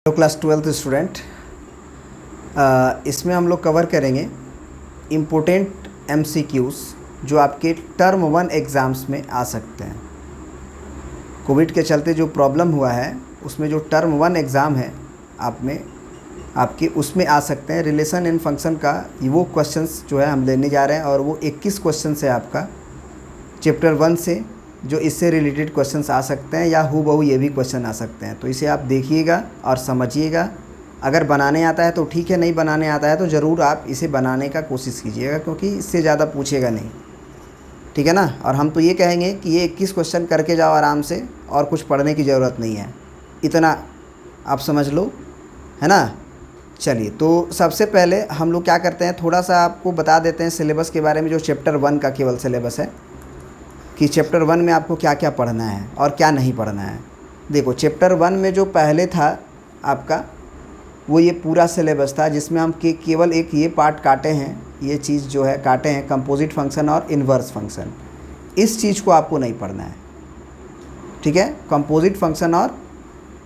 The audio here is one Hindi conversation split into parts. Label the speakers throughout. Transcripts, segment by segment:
Speaker 1: हेलो क्लास 12th स्टूडेंट, इसमें हम लोग कवर करेंगे इम्पोर्टेंट MCQs जो आपके टर्म 1 एग्ज़ाम्स में आ सकते हैं। कोविड के चलते जो प्रॉब्लम हुआ है उसमें जो टर्म 1 एग्ज़ाम है आपके उसमें आ सकते हैं। रिलेशन एंड फंक्शन का वो क्वेश्चंस जो है हम लेने जा रहे हैं और वो 21 क्वेश्चन है आपका चैप्टर 1 से, जो इससे रिलेटेड क्वेश्चंस आ सकते हैं या हूबहू ये भी क्वेश्चन आ सकते हैं। तो इसे आप देखिएगा और समझिएगा। अगर बनाने आता है तो ठीक है, नहीं बनाने आता है तो ज़रूर आप इसे बनाने का कोशिश कीजिएगा, क्योंकि इससे ज़्यादा पूछेगा नहीं, ठीक है ना। और हम तो ये कहेंगे कि ये 21 क्वेश्चन करके जाओ आराम से, और कुछ पढ़ने की ज़रूरत नहीं है, इतना आप समझ लो, है ना। चलिए, तो सबसे पहले हम लोग क्या करते हैं, थोड़ा सा आपको बता देते हैं सिलेबस के बारे में, जो चैप्टर 1 का केवल सिलेबस है कि चैप्टर 1 में आपको क्या क्या पढ़ना है और क्या नहीं पढ़ना है। देखो, चैप्टर 1 में जो पहले था आपका वो ये पूरा सिलेबस था, जिसमें हम केवल एक ये पार्ट काटे हैं, ये चीज़ जो है काटे हैं, कंपोजिट फंक्शन और इन्वर्स फंक्शन। इस चीज़ को आपको नहीं पढ़ना है, ठीक है। कंपोजिट फंक्शन और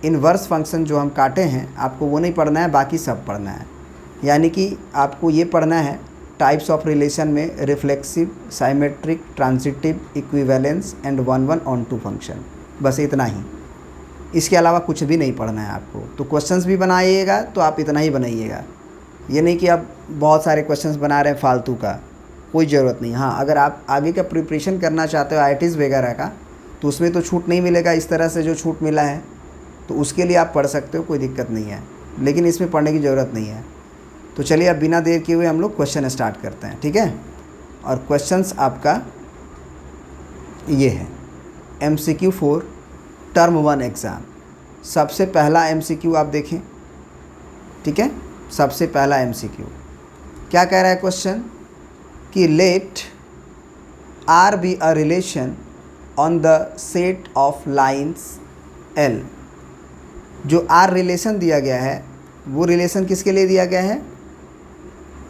Speaker 1: इन्वर्स फंक्शन जो हम काटे हैं आपको वो नहीं पढ़ना है, बाकी सब पढ़ना है। यानी कि आपको ये पढ़ना है टाइप्स ऑफ रिलेशन में reflexive, symmetric, transitive, equivalence and 1 on 2 function, बस इतना ही। इसके अलावा कुछ भी नहीं पढ़ना है आपको। तो क्वेश्चंस भी बनाइएगा तो आप इतना ही बनाइएगा, ये नहीं कि आप बहुत सारे क्वेश्चंस बना रहे हैं फालतू का, कोई ज़रूरत नहीं। हाँ, अगर आप आगे का प्रिपरेशन करना चाहते हो IITs वगैरह का, तो उसमें तो छूट नहीं मिलेगा इस तरह से जो छूट मिला है, तो उसके लिए आप पढ़ सकते हो, कोई दिक्कत नहीं है, लेकिन इसमें पढ़ने की ज़रूरत नहीं है। तो चलिए, अब बिना देर किए हुए हम लोग क्वेश्चन स्टार्ट करते हैं, ठीक है। और क्वेश्चंस आपका ये है MCQ 4 टर्म 1 एग्ज़ाम। सबसे पहला MCQ आप देखें, ठीक है। सबसे पहला MCQ क्या कह रहा है क्वेश्चन, कि let R be a relation on the set of lines L। जो R रिलेशन दिया गया है वो रिलेशन किसके लिए दिया गया है,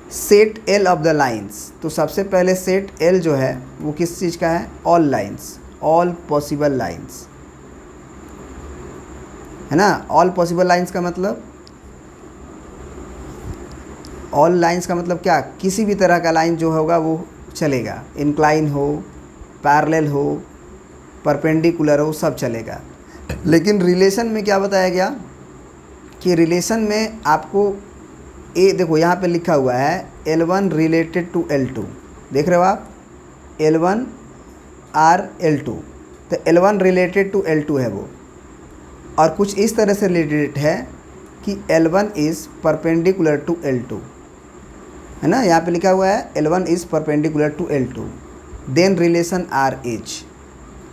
Speaker 1: set L of the lines. तो सबसे पहले सेट L जो है वो किस चीज़ का है, all lines, all possible lines, है ना। ऑल पॉसिबल लाइन्स का मतलब, ऑल लाइन्स का मतलब क्या, किसी भी तरह का लाइन जो होगा वो चलेगा, इंक्लाइन हो, पैरेलल हो, परपेंडिकुलर हो, सब चलेगा। लेकिन रिलेशन में क्या बताया गया कि रिलेशन में आपको देखो यहाँ पे लिखा हुआ है L1 रिलेटेड टू L2, देख रहे हो आप, L1 R L2, तो L1 रिलेटेड टू L2 है वो, और कुछ इस तरह से रिलेटेड है कि L1 is perpendicular to L2, है ना। यहाँ पे लिखा हुआ है L1 is perpendicular to L2, then relation R is.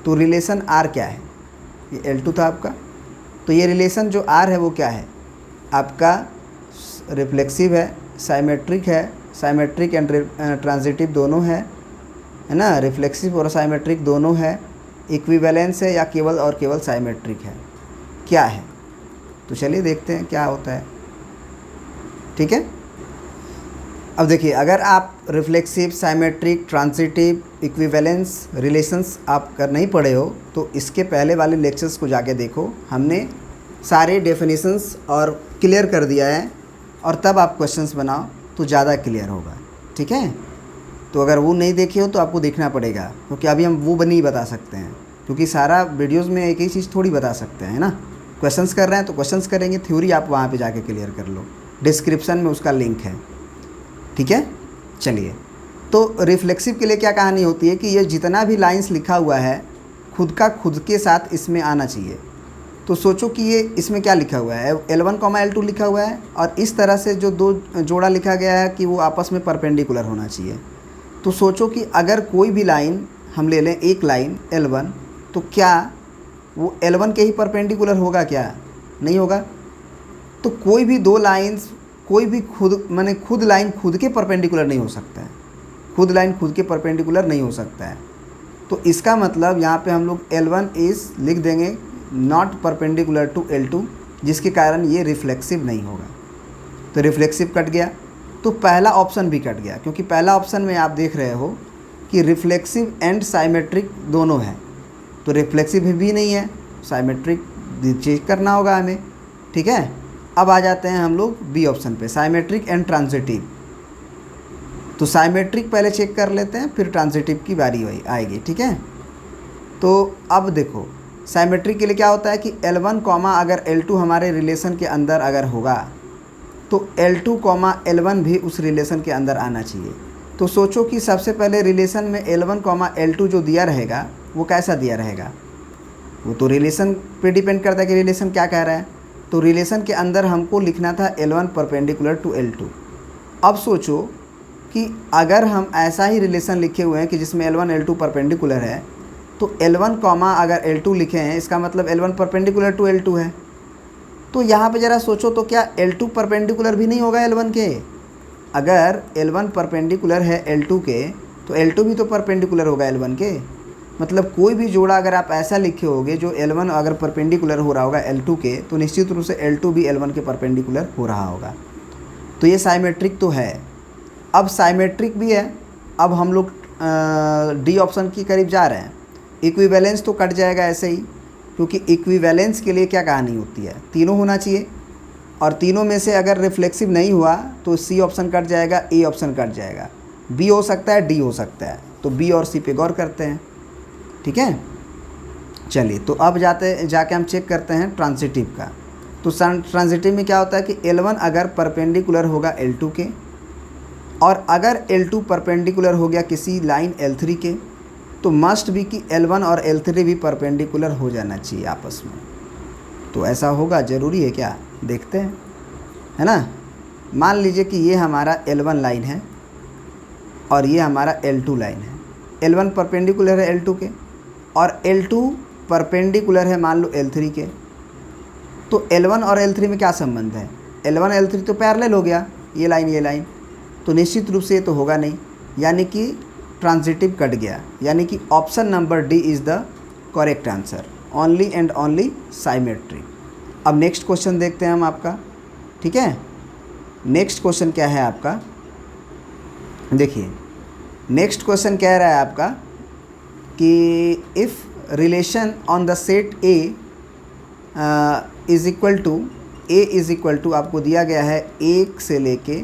Speaker 1: तो रिलेशन R क्या है, ये L2 था आपका, तो ये रिलेशन जो R है वो क्या है आपका, रिफ्लेक्सिव है, साइमेट्रिक है, साइमेट्रिक एंड ट्रांजिटिव दोनों है ना, रिफ्लेक्सिव और साइमेट्रिक दोनों है, इक्विवेलेंस है या केवल और केवल साइमेट्रिक है, क्या है। तो चलिए देखते हैं क्या होता है, ठीक है। अब देखिए, अगर आप reflexive, symmetric, transitive, equivalence relations आप कर नहीं पढ़े हो तो इसके पहले वाले लेक्चर्स को जाके देखो, हमने सारे डेफिनेशंस और क्लियर कर दिया है, और तब आप क्वेश्चंस बनाओ तो ज़्यादा क्लियर होगा, ठीक है। तो अगर वो नहीं देखे हो तो आपको देखना पड़ेगा, क्योंकि अभी हम वो नहीं बता सकते हैं, क्योंकि सारा वीडियोस में एक ही चीज़ थोड़ी बता सकते हैं, है ना। क्वेश्चंस कर रहे हैं तो क्वेश्चंस करेंगे, थ्योरी आप वहाँ पे जाके क्लियर कर लो, डिस्क्रिप्शन में उसका लिंक है, ठीक है। चलिए, तो रिफ्लेक्सिव के लिए क्या कहानी होती है कि ये जितना भी लाइन्स लिखा हुआ है खुद के साथ इसमें आना चाहिए। तो सोचो कि ये इसमें क्या लिखा हुआ है, L1, L2 लिखा हुआ है, और इस तरह से जो दो जोड़ा लिखा गया है कि वो आपस में परपेंडिकुलर होना चाहिए। तो सोचो कि अगर कोई भी लाइन हम ले लें, एक लाइन L1, तो क्या वो L1 के ही परपेंडिकुलर होगा, क्या नहीं होगा। तो कोई भी दो लाइन्स, कोई भी खुद लाइन खुद के परपेंडिकुलर नहीं हो सकता है, खुद लाइन खुद के परपेंडिकुलर नहीं हो सकता है। तो इसका मतलब यहाँ पे हम लोग L1 इज़ लिख देंगे नॉट परपेंडिकुलर टू L2, जिसके कारण ये रिफ्लेक्सिव नहीं होगा। तो रिफ्लेक्सिव कट गया, तो पहला ऑप्शन भी कट गया, क्योंकि पहला ऑप्शन में आप देख रहे हो कि रिफ्लेक्सिव एंड साइमेट्रिक दोनों है, तो रिफ्लेक्सिव भी नहीं है, साइमेट्रिक चेक करना होगा हमें, ठीक है। अब आ जाते हैं हम लोग बी ऑप्शन पे, साइमेट्रिक एंड ट्रांजिटिव। तो साइमेट्रिक पहले चेक कर लेते हैं, फिर ट्रांजिटिव की बारी आएगी, ठीक है। तो अब देखो साइमेट्रिक के लिए क्या होता है कि L1 कॉमा अगर L2 हमारे रिलेशन के अंदर अगर होगा तो L2 कॉमा L1 भी उस रिलेशन के अंदर आना चाहिए। तो सोचो कि सबसे पहले रिलेशन में L1 कॉमा L2 जो दिया रहेगा वो कैसा दिया रहेगा, वो तो रिलेशन पे डिपेंड करता है कि रिलेशन क्या कह रहा है। तो रिलेशन के अंदर हमको लिखना था L1 परपेंडिकुलर टू L2। अब सोचो कि अगर हम ऐसा ही रिलेशन लिखे हुए हैं कि जिसमें L1 L2 परपेंडिकुलर है, तो L1 कॉमा अगर L2 लिखे हैं इसका मतलब L1 परपेंडिकुलर टू L2 है। तो यहाँ पे ज़रा सोचो तो क्या L2 परपेंडिकुलर भी नहीं होगा L1 के? अगर L1 परपेंडिकुलर है L2 के तो L2 भी तो परपेंडिकुलर होगा L1 के। मतलब कोई भी जोड़ा अगर आप ऐसा लिखे होगे जो L1 अगर परपेंडिकुलर हो रहा होगा L2 के, तो निश्चित रूप से L2 भी L1 के परपेंडिकुलर हो रहा होगा। तो ये साइमेट्रिक तो है। अब साइमेट्रिक भी है, अब हम लोग डी ऑप्शन के करीब जा रहे हैं। इक्विवेलेंस तो कट जाएगा ऐसे ही, क्योंकि इक्विवेलेंस के लिए क्या कहानी होती है, तीनों होना चाहिए, और तीनों में से अगर रिफ्लेक्सिव नहीं हुआ तो सी ऑप्शन कट जाएगा, ए ऑप्शन कट जाएगा, बी हो सकता है, डी हो सकता है। तो बी और सी पे गौर करते हैं, ठीक है। चलिए तो अब जाके हम चेक करते हैं ट्रांजिटिव का। तो ट्रांजिटिव में क्या होता है कि L1 अगर परपेंडिकुलर होगा L2 के, और अगर L2 परपेंडिकुलर हो गया किसी लाइन L3 के, तो मस्ट भी कि L1 और L3 भी परपेंडिकुलर हो जाना चाहिए आपस में। तो ऐसा होगा, ज़रूरी है क्या, देखते हैं, है ना। मान लीजिए कि ये हमारा L1 लाइन है और ये हमारा L2 लाइन है। L1 परपेंडिकुलर है L2 के और L2 परपेंडिकुलर है मान लो L3 के। तो L1 और L3 में क्या संबंध है, L1 L3 तो पैरेलल हो गया, ये लाइन, तो निश्चित रूप से ये तो होगा नहीं, यानी कि ट्रांजिटिव कट गया, यानी कि option number D is the correct answer, only and only symmetric. अब नेक्स्ट क्वेश्चन देखते हैं हम आपका, ठीक है। नेक्स्ट क्वेश्चन क्या है आपका, देखिए नेक्स्ट क्वेश्चन कह रहा है आपका कि if relation on the set A is equal to आपको दिया गया है 1 से लेके ...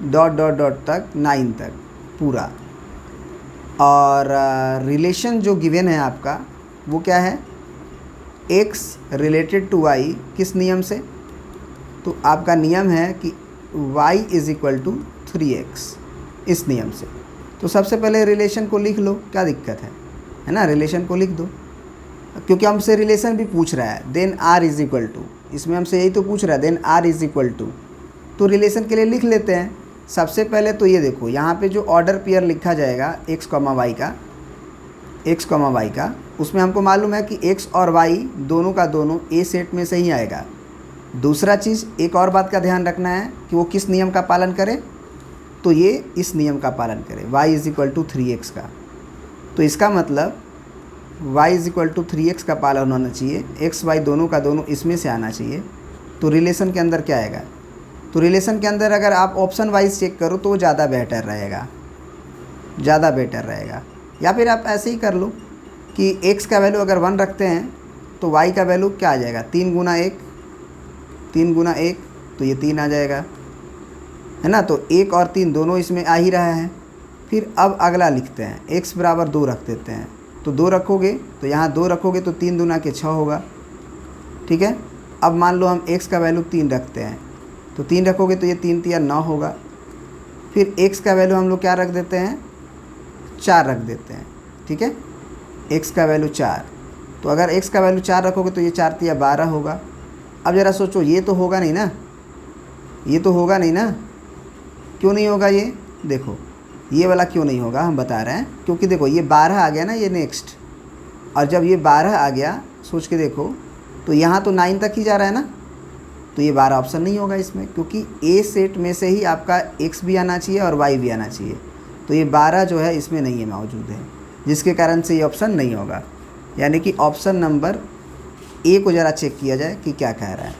Speaker 1: तक 9 तक पूरा, और रिलेशन जो गिवन है आपका वो क्या है, x रिलेटेड टू y, किस नियम से, तो आपका नियम है कि y is equal to 3x, इस नियम से। तो सबसे पहले रिलेशन को लिख लो, क्या दिक्कत है ना, रिलेशन को लिख दो, क्योंकि हमसे रिलेशन भी पूछ रहा है। Then r is equal to, इसमें हमसे यही तो पूछ रहा है, then r is equal to, तो रिलेशन के लिए लिख लेते हैं। सबसे पहले तो ये देखो यहाँ पे जो ऑर्डर पेयर लिखा जाएगा x, y का, उसमें हमको मालूम है कि x और y दोनों का दोनों A सेट में से ही आएगा। दूसरा चीज़, एक और बात का ध्यान रखना है कि वो किस नियम का पालन करे, तो ये इस नियम का पालन करे, y is equal to 3x का। तो इसका मतलब y is equal to 3x का पालन होना चाहिए, x y दोनों का दोनों इसमें से आना चाहिए। तो रिलेशन के अंदर क्या आएगा, तो रिलेशन के अंदर अगर आप ऑप्शन वाइज चेक करो तो वो ज़्यादा बेटर रहेगा, या फिर आप ऐसे ही कर लो कि x का वैल्यू अगर 1 रखते हैं तो y का वैल्यू क्या आ जाएगा, 3 गुना 1, तो ये 3 आ जाएगा, है ना। तो 1 और 3 दोनों इसमें आ ही रहा है। फिर अब अगला लिखते हैं, x बराबर 2 रख देते हैं, तो 2 रखोगे तो यहाँ 2 रखोगे तो 3 दूना के 6 होगा, ठीक है। अब मान लो हम x का वैल्यू 3 रखते हैं, तो 3 रखोगे तो ये 3 तिया 9 होगा। फिर x का वैल्यू हम लोग क्या रख देते हैं, 4 रख देते हैं, ठीक है, x का वैल्यू 4। तो अगर x का वैल्यू 4 रखोगे तो ये 4 तिया 12 होगा। अब ज़रा सोचो, ये तो होगा नहीं ना, क्यों नहीं होगा ये, देखो ये वाला क्यों नहीं होगा, हम बता रहे हैं, क्योंकि देखो ये 12 आ गया ना, ये नेक्स्ट, और जब ये 12 आ गया, सोच के देखो, तो यहाँ तो 9 तक ही जा रहा है ना, तो ये 12 ऑप्शन नहीं होगा इसमें, क्योंकि A सेट में से ही आपका x भी आना चाहिए और y भी आना चाहिए। तो ये 12 जो है इसमें नहीं है, मौजूद है, जिसके कारण से ये ऑप्शन नहीं होगा। यानी कि ऑप्शन नंबर A को ज़रा चेक किया जाए कि क्या कह रहा है।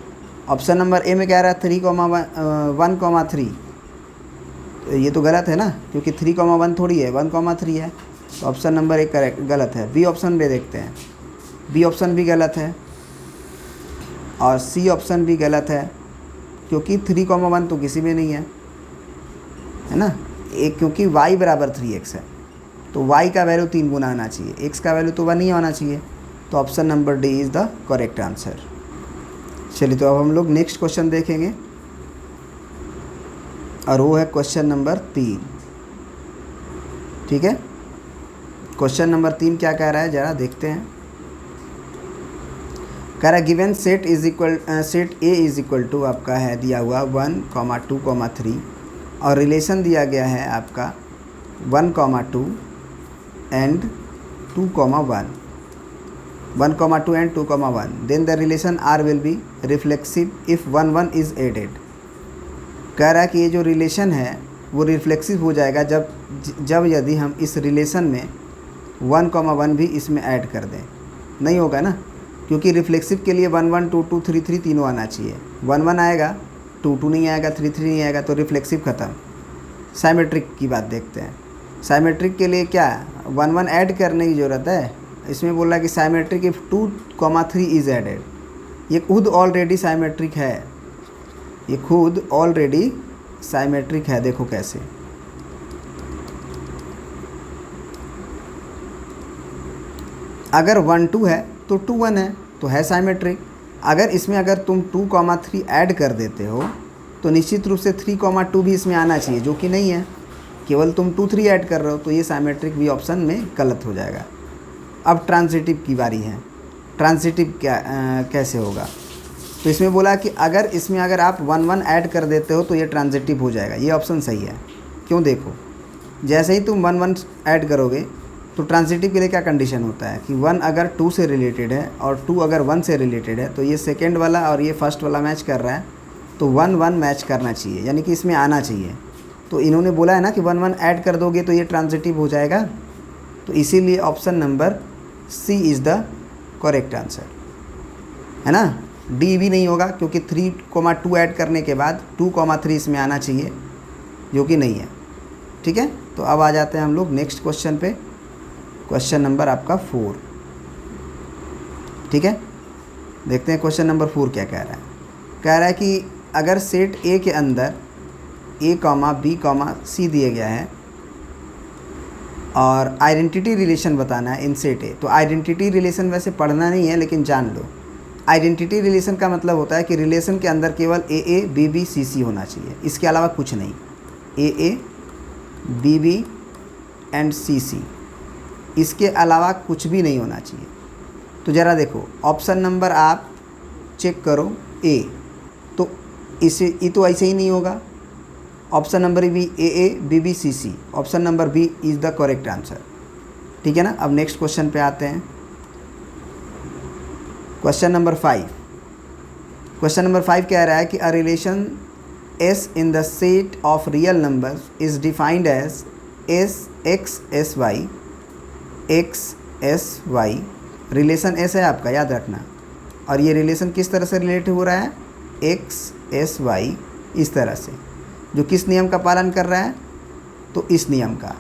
Speaker 1: ऑप्शन नंबर A में कह रहा है 1,3, तो ये तो गलत है ना, क्योंकि 3,1 थोड़ी है, 1,3 है। तो ऑप्शन नंबर 1 करेक्ट गलत है। बी ऑप्शन में देखते हैं, बी ऑप्शन भी गलत है और सी ऑप्शन भी गलत है। क्योंकि 3,1 तो किसी में नहीं है ना, एक क्योंकि y बराबर 3x है तो y का वैल्यू 3 गुना आना चाहिए, x का वैल्यू तो 1 ही होना चाहिए। तो option number D is the correct answer. चलिए तो अब हम लोग नेक्स्ट क्वेश्चन देखेंगे और वो है क्वेश्चन नंबर 3। ठीक है, क्वेश्चन नंबर 3 क्या कह रहा है ज़रा देखते हैं। कह रहा है given set A is equal to आपका है दिया हुआ 1, 2, 3 और रिलेशन दिया गया है आपका 1, 2 and 2, 1, 1, 2 and 2, 1, then the relation R will be reflexive if 1, 1 is added. कह रहा है कि ये जो रिलेशन है वो रिफ्लेक्सिव हो जाएगा जब यदि हम इस रिलेशन में 1, 1 भी इसमें ऐड कर दें। नहीं होगा ना, क्योंकि रिफ्लेक्सिव के लिए 1, 1, 2, 2, 3, 3 तीनों आना चाहिए। 1, 1 आएगा, 2, 2 नहीं आएगा, 3, 3 नहीं आएगा, तो रिफ्लेक्सिव ख़त्म। साइमेट्रिक की बात देखते हैं। साइमेट्रिक के लिए क्या 1, 1 ऐड करने की ज़रूरत है। इसमें बोल रहा है कि साइमेट्रिक इफ़ 2, 3 इज़ एडेड। ये खुद ऑलरेडी साइमेट्रिक है, ये खुद ऑलरेडी साइमेट्रिक है। देखो कैसे, अगर 1, 2 है तो 2, 1 है तो है साइमेट्रिक। अगर इसमें अगर तुम 2, 3 ऐड कर देते हो तो निश्चित रूप से 3, 2 भी इसमें आना चाहिए, जो कि नहीं है, केवल तुम 2, 3 ऐड कर रहे हो, तो ये साइमेट्रिक भी ऑप्शन में गलत हो जाएगा। अब ट्रांजिटिव की बारी है। ट्रांजिटिव कैसे होगा, तो इसमें बोला कि अगर इसमें अगर आप 1, 1 ऐड कर देते हो तो ये ट्रांजिटिव हो जाएगा। ये ऑप्शन सही है। क्यों, देखो जैसे ही तुम 1, 1 ऐड करोगे तो ट्रांजिटिव के लिए क्या कंडीशन होता है कि 1 अगर 2 से रिलेटेड है और 2 अगर 1 से रिलेटेड है, तो ये सेकेंड वाला और ये फर्स्ट वाला मैच कर रहा है, तो 1, 1 मैच करना चाहिए, यानी कि इसमें आना चाहिए। तो इन्होंने बोला है ना कि 1, 1 ऐड कर दोगे तो ये ट्रांजिटिव हो जाएगा, तो इसीलिए option number C is the correct answer, है ना। डी भी नहीं होगा क्योंकि 3, 2 ऐड करने के बाद 2, 3 इसमें आना चाहिए, जो कि नहीं है। ठीक है, तो अब आ जाते हैं हम लोग नेक्स्ट क्वेश्चन पे। क्वेश्चन नंबर आपका 4। ठीक है, देखते हैं क्वेश्चन नंबर 4 क्या कह रहा है। कह रहा है कि अगर सेट ए के अंदर a, b, c दिए गया है और आइडेंटिटी रिलेशन बताना है इन सेट ए। तो आइडेंटिटी रिलेशन वैसे पढ़ना नहीं है, लेकिन जान लो। आइडेंटिटी रिलेशन का मतलब होता है कि रिलेशन के अंदर केवल ए, बी, सी होना चाहिए, इसके अलावा कुछ नहीं। ए, बी एंड सी, इसके अलावा कुछ भी नहीं होना चाहिए। तो ज़रा देखो ऑप्शन नंबर आप चेक करो ए, तो इसे ये तो ऐसे ही नहीं होगा। Option number B A, B, C, option number B is the correct answer. ठीक है ना। अब नेक्स्ट क्वेश्चन पे आते हैं। Question number 5। क्वेश्चन नंबर 5 कह रहा है कि a relation S in the set of real numbers is defined as X S Y. Relation S है आपका, याद रखना। और ये रिलेशन किस तरह से रिलेट हो रहा है, एक्स एस वाई, इस तरह से, जो किस नियम का पालन कर रहा है, तो इस नियम का,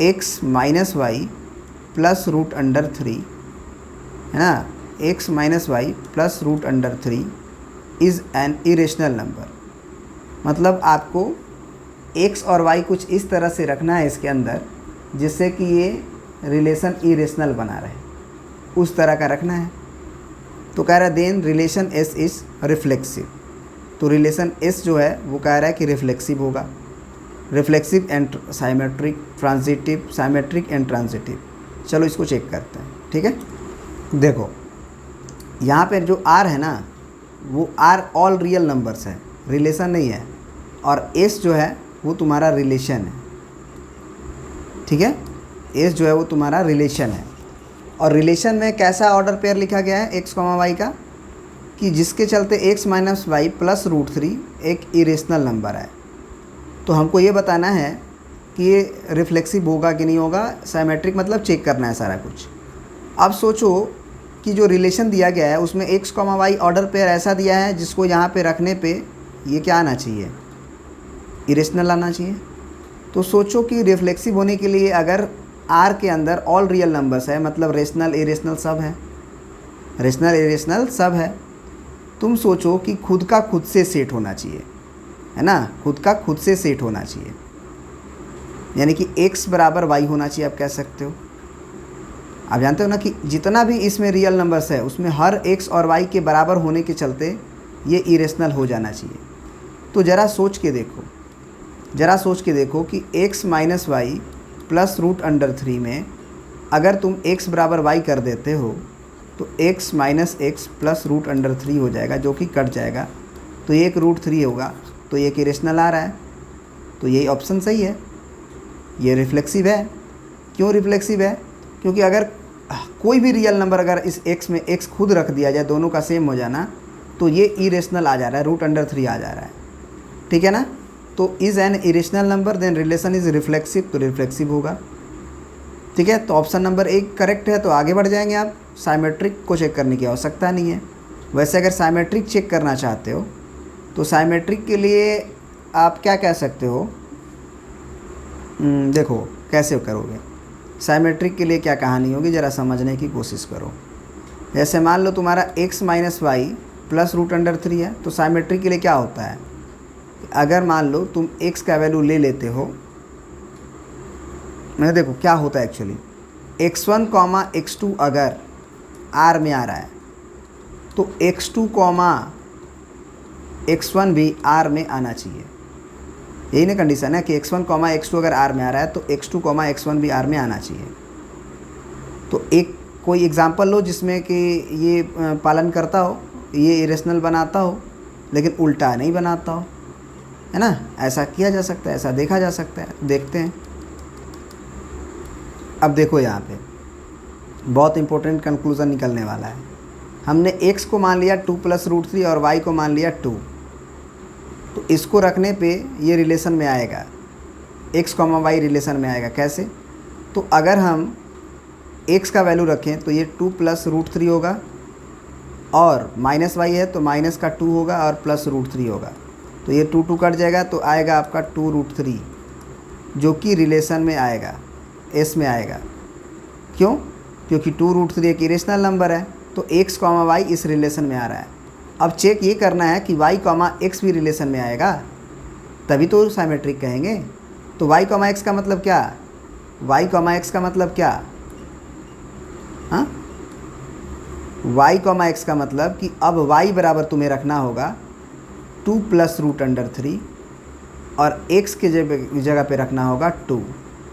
Speaker 1: एक्स माइनस वाई प्लस √3, है ना। X minus Y plus √3 is an irrational number. मतलब आपको एक्स और वाई कुछ इस तरह से रखना है इसके अंदर जिससे कि ये रिलेशन इरेशनल बना रहे, उस तरह का रखना है। तो कह रहा है then relation S is reflexive. तो रिलेशन एस जो है वो कह रहा है कि रिफ्लेक्सिव होगा। Reflexive and symmetric, transitive, symmetric and transitive. चलो इसको चेक करते हैं। ठीक है, देखो यहाँ पे जो आर है ना, वो आर ऑल रियल नंबर्स है, रिलेशन नहीं है। और एस जो है वो तुम्हारा रिलेशन है। ठीक है, एस जो है वो तुम्हारा रिलेशन है। और रिलेशन में कैसा ऑर्डर पेयर लिखा गया है एक्स, वाई का, कि जिसके चलते एक्स माइनस वाई प्लस √3 एक इरेशनल नंबर है। तो हमको ये बताना है कि ये रिफ्लेक्सिव होगा कि नहीं होगा। साइमेट्रिक मतलब चेक करना है सारा कुछ। अब सोचो कि जो रिलेशन दिया गया है उसमें एक्स, वाई ऑर्डर पेयर ऐसा दिया है जिसको यहाँ पे रखने पे ये क्या आना चाहिए, इरेशनल आना चाहिए। तो सोचो कि रिफ्लेक्सिव होने के लिए अगर आर के अंदर ऑल रियल नंबर्स है, मतलब रेशनल इरेशनल सब है, रेशनल इरेशनल सब है, तुम सोचो कि खुद का खुद से सेट होना चाहिए, है ना, खुद का खुद से सेट होना चाहिए, यानी कि x बराबर y होना चाहिए। आप कह सकते हो, आप जानते हो ना कि जितना भी इसमें रियल नंबर्स है उसमें हर x और y के बराबर होने के चलते ये इरेशनल हो जाना चाहिए। तो ज़रा सोच के देखो कि x minus Y plus root under 3 में अगर तुम x बराबर y कर देते हो तो x minus X plus root under 3 हो जाएगा, जो कि कट जाएगा, तो ये एक रूट 3 होगा, तो ये एक इरेशनल आ रहा है। तो यही ऑप्शन सही है, ये रिफ्लेक्सिव है। क्यों रिफ्लेक्सिव है? क्योंकि अगर कोई भी रियल नंबर अगर इस x में x खुद रख दिया जाए, दोनों का सेम हो जाना, तो ये इरेशनल आ जा रहा है, रूट अंडर 3 आ जा रहा है, ठीक है ना। तो is an irrational number then relation is reflexive, तो रिफ्लेक्सिव होगा, ठीक है। तो ऑप्शन नंबर 1 करेक्ट है। तो आगे बढ़ जाएंगे आप। साइमेट्रिक को चेक करने की आवश्यकता नहीं है। वैसे अगर साइमेट्रिक चेक करना चाहते हो तो साइमेट्रिक के लिए आप क्या कह सकते हो, देखो कैसे करोगे। साइमेट्रिक के लिए क्या कहानी होगी, ज़रा समझने की कोशिश करो। जैसे मान लो तुम्हारा x minus Y plus root under 3 है, तो साइमेट्रिक के लिए क्या होता है, अगर मान लो तुम x का वैल्यू ले लेते हो, मैं देखो क्या होता है एक्चुअली, x1 कॉमा x2 अगर r में आ रहा है तो x2 कॉमा x1 भी r में आना चाहिए। यही ना कंडीशन है कि x1 कॉमा x2 अगर r में आ रहा है तो x2 कॉमा x1 भी r में आना चाहिए। तो एक कोई एग्जांपल लो जिसमें कि ये पालन करता हो, ये इरेशनल बनाता हो लेकिन उल्टा नहीं बनाता हो, है ना। ऐसा किया जा सकता है, ऐसा देखा जा सकता है। देखते हैं। अब देखो यहाँ पे बहुत इंपॉर्टेंट कंक्लूज़न निकलने वाला है। हमने x को मान लिया 2 प्लस रूट 3 और y को मान लिया 2, तो इसको रखने पे ये रिलेशन में आएगा, x कॉमा वाई रिलेशन में आएगा। कैसे? तो अगर हम x का वैल्यू रखें तो ये 2 प्लस रूट 3 होगा, और माइनस वाई है तो माइनस का 2 होगा और प्लस रूट 3 होगा, तो ये 2 2 कट जाएगा, तो आएगा आपका 2 रूट 3, जो कि रिलेशन में आएगा, s में आएगा। क्यों? क्योंकि 2 रूट 3 एक इरेशनल नंबर है, तो x कॉमा वाई इस रिलेशन में आ रहा है। अब चेक ये करना है कि y कॉमा एक्स भी रिलेशन में आएगा, तभी तो साइमेट्रिक कहेंगे। तो y कॉमा एक्स का मतलब क्या, y कॉमा एक्स का मतलब क्या, हाँ, y कॉमा एक्स का मतलब कि अब y बराबर तुम्हें रखना होगा 2 प्लस रूट अंडर 3 और x के जगह पे रखना होगा 2,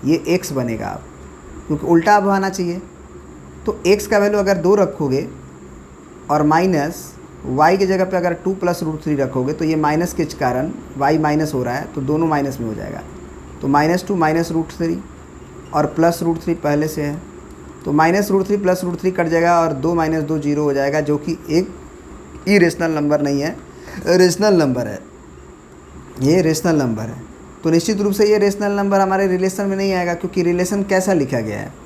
Speaker 1: ये x बनेगा अब, क्योंकि उल्टा अब आना चाहिए। तो x का वैल्यू अगर 2 रखोगे और माइनस y के जगह पे अगर 2 प्लस रूट 3 रखोगे, तो ये माइनस के कारण y माइनस हो रहा है, तो दोनों माइनस में हो जाएगा। तो -2 माइनस रूट 3 और प्लस रूट 3 पहले से है, तो minus root 3 plus root 3 cut जाएगा और 2 - 2 0 हो जाएगा, जो कि एक इरेशनल नंबर नहीं है, रेशनल नंबर है। ये रेशनल नंबर है। तो निश्चित रूप से ये रेशनल नंबर हमारे रिलेशन में नहीं आएगा, क्योंकि रिलेशन कैसा लिखा गया है,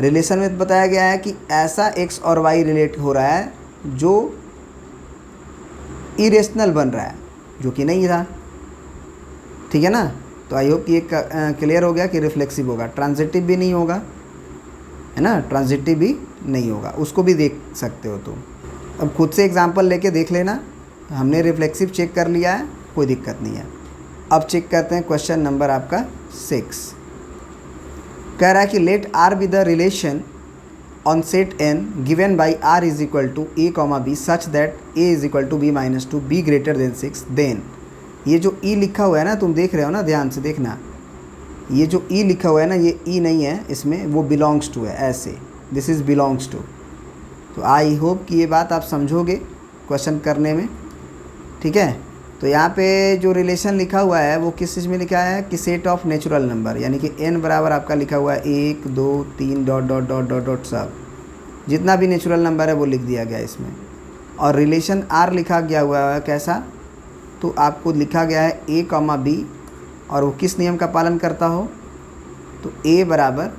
Speaker 1: रिलेशन में बताया गया है कि ऐसा x और y रिलेट हो रहा है जो इरेशनल बन रहा है, जो कि नहीं था, ठीक है ना। तो आई होप कि ये क्लियर हो गया कि रिफ्लेक्सिव होगा, ट्रांजिटिव भी नहीं होगा, है ना, ट्रांजिटिव भी नहीं होगा, उसको भी देख सकते हो तुम। अब खुद से एग्जांपल लेके देख लेना। हमने रिफ्लेक्सिव चेक कर लिया है, कोई दिक्कत नहीं है। अब चेक करते हैं क्वेश्चन नंबर आपका 6। कह रहा है कि let R be the relation on set n given by r is equal to a comma B such that a is equal to b minus 2 b greater than 6, then ये जो e लिखा हुआ है ना, तुम देख रहे हो ना, ध्यान से देखना, ये जो e लिखा हुआ है ना, ये e नहीं है इसमें, वो बिलोंग्स टू है, ऐसे दिस इज़ बिलोंग्स टू। तो आई होप कि ये बात आप समझोगे क्वेश्चन करने में, ठीक है। तो यहाँ पे जो रिलेशन लिखा हुआ है वो किस चीज़ में लिखा है कि सेट ऑफ नेचुरल नंबर, यानी कि n बराबर आपका लिखा हुआ है 1 2 3 dot dot dot dot dot, सब जितना भी नेचुरल नंबर है वो लिख दिया गया इसमें। और रिलेशन r लिखा गया हुआ है कैसा, तो आपको लिखा गया है a कॉमा b, और वो किस नियम का पालन करता हो, तो a बराबर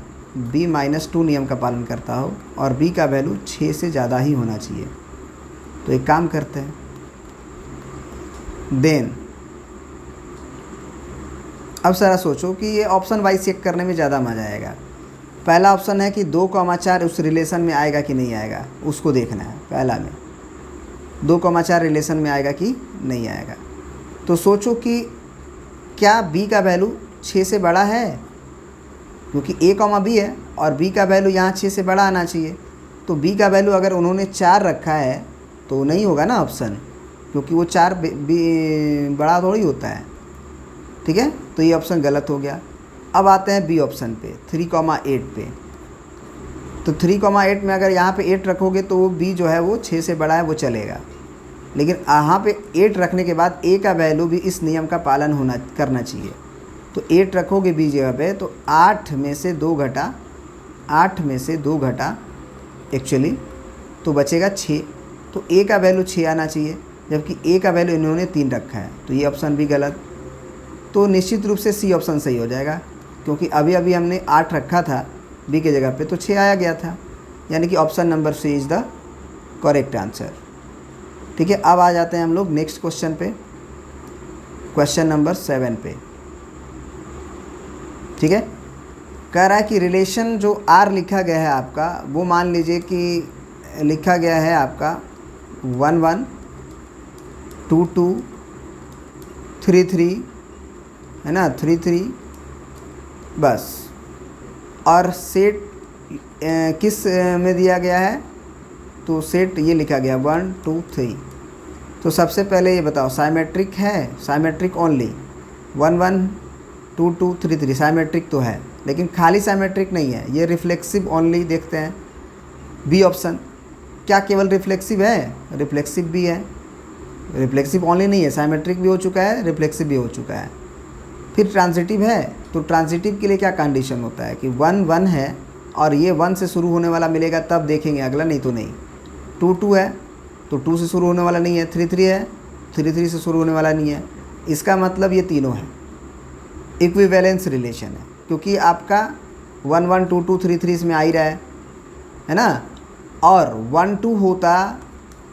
Speaker 1: b माइनस 2 नियम का पालन करता हो, और b का वैल्यू 6 से ज़्यादा ही होना चाहिए। तो एक काम करते हैं, देन अब सारा सोचो कि ये ऑप्शन वाइज चेक करने में ज़्यादा मज़ा आएगा। पहला ऑप्शन है कि 2,4 उस रिलेशन में आएगा कि नहीं आएगा, उसको देखना है पहला में। 2,4 रिलेशन में आएगा कि नहीं आएगा। तो सोचो कि क्या b का वैल्यू 6 से बड़ा है, क्योंकि a, b है और b का वैल्यू यहाँ 6 से बड़ा आना चाहिए। तो b का वैल्यू अगर उन्होंने 4 रखा है तो नहीं होगा ना ऑप्शन, क्योंकि वो 4 बड़ा थोड़ी होता है। ठीक है, तो ये ऑप्शन गलत हो गया। अब आते हैं बी ऑप्शन पे, 3,8 पे। तो 3,8 में अगर यहाँ पे 8 रखोगे तो वो बी जो है वो 6 से बड़ा है, वो चलेगा। लेकिन यहाँ पे 8 रखने के बाद ए का वैल्यू भी इस नियम का पालन करना चाहिए। तो 8 रखोगे बी जगह पे तो 8 में से 2 घटा एक्चुअली तो बचेगा 6। तो ए का वैल्यू 6 आना चाहिए, जबकि ए का वैल्यू इन्होंने 3 रखा है, तो ये ऑप्शन भी गलत। तो निश्चित रूप से सी ऑप्शन सही हो जाएगा, क्योंकि अभी अभी हमने 8 रखा था बी के जगह पे तो 6 आया गया था, यानी कि option number C is the correct answer. ठीक है, अब आ जाते हैं हम लोग नेक्स्ट क्वेश्चन पे, क्वेश्चन नंबर 7 पे। ठीक है, कह रहा है कि रिलेशन जो आर लिखा गया है आपका, वो मान लीजिए कि लिखा गया है आपका 1 1 2 2 3 3, है ना, 3 3 बस। और सेट किस में दिया गया है, तो सेट ये लिखा गया 1 2 3। तो सबसे पहले ये बताओ साइमेट्रिक है, साइमेट्रिक ओनली 1 1 2 2 3 3 साइमेट्रिक तो है, लेकिन खाली साइमेट्रिक नहीं है, ये रिफ्लेक्सिव ओनली। देखते हैं बी ऑप्शन, क्या केवल रिफ्लेक्सिव है? रिफ्लेक्सिव भी है, रिफ्लेक्सिव ओनली नहीं है, साइमेट्रिक भी हो चुका है, रिफ्लेक्सिव भी हो चुका है। फिर ट्रांजिटिव है, तो ट्रांजिटिव के लिए क्या कंडीशन होता है कि 1 1 है और ये 1 से शुरू होने वाला मिलेगा तब देखेंगे अगला, नहीं तो नहीं। 2 2 है तो 2 से शुरू होने वाला नहीं है, 3 3 है 3 3 से शुरू होने वाला नहीं है। इसका मतलब ये तीनों है, इक्विवेलेंस रिलेशन है, क्योंकि आपका 1 1 2 2 3 3 इसमें आ ही रहा है ना। और 1 2 होता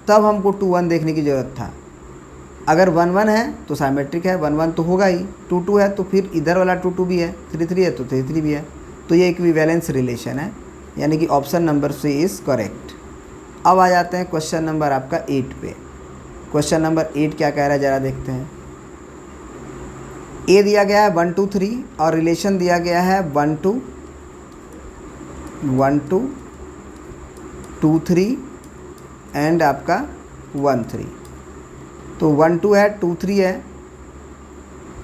Speaker 1: तब हमको 2 1 देखने की ज़रूरत था। अगर 1 1 है तो साइमेट्रिक है, 1 1 तो होगा ही, 2 2 है तो फिर इधर वाला 2 2 भी है, 3 3 है तो 3 3 भी है। तो ये इक्विवेलेंस रिलेशन है, यानी कि option number C is correct. अब आ जाते हैं क्वेश्चन नंबर आपका 8 पे। क्वेश्चन नंबर 8 क्या कह रहा है ज़रा देखते हैं। ए दिया गया है 1 2 3 और रिलेशन दिया गया है 1 2 2 3 एंड आपका 1 3। तो 1 2 है 2 3 है,